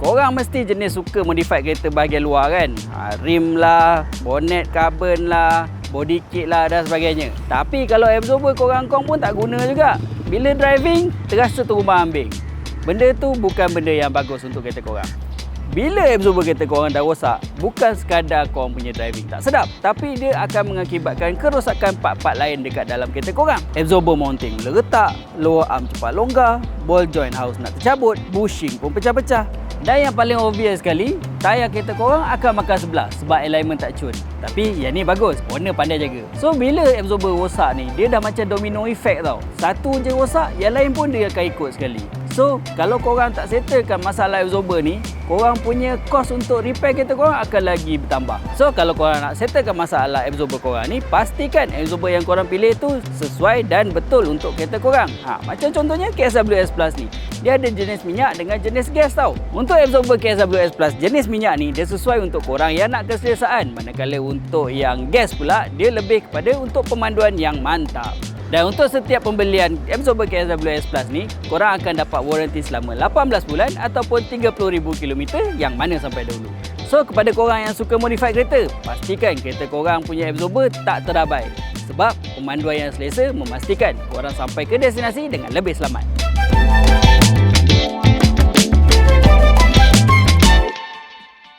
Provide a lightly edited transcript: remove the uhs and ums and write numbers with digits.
Korang mesti jenis suka modify kereta bahagian luar kan? Rim lah, bonnet carbon lah, body kit lah dan sebagainya. Tapi kalau absorber korang pun tak guna juga. Bila driving, terasa terumbang ambing. Benda tu bukan benda yang bagus untuk kereta korang. Bila absorber kereta korang dah rosak, bukan sekadar korang punya driving tak sedap, tapi dia akan mengakibatkan kerosakan part-part lain dekat dalam kereta korang. Absorber mounting mula retak, lower arm cepat longgar, ball joint house nak tercabut, bushing pun pecah-pecah. Dan yang paling obvious sekali, tayar kereta korang akan makan sebelah sebab alignment tak cun. Tapi yang ni bagus, owner pandai jaga. So bila absorber rosak ni, dia dah macam domino effect tau. Satu je rosak, yang lain pun dia akan ikut sekali. So kalau korang tak settlekan masalah absorber ni, korang punya cost untuk repair kereta korang akan lagi bertambah. So kalau korang nak settlekan masalah absorber korang ni, pastikan absorber yang korang pilih tu sesuai dan betul untuk kereta korang. Macam contohnya KSWS Plus ni, dia ada jenis minyak dengan jenis gas tau. Untuk absorber KSWS Plus jenis minyak ni, dia sesuai untuk korang yang nak keselesaan. Manakala untuk yang gas pula, dia lebih kepada untuk pemanduan yang mantap. Dan untuk setiap pembelian absorber KSWS Plus ni, korang akan dapat waranti selama 18 bulan ataupun 30,000 km yang mana sampai dahulu. So kepada korang yang suka modify kereta, pastikan kereta korang punya absorber tak terabai. Sebab pemanduan yang selesa memastikan korang sampai ke destinasi dengan lebih selamat.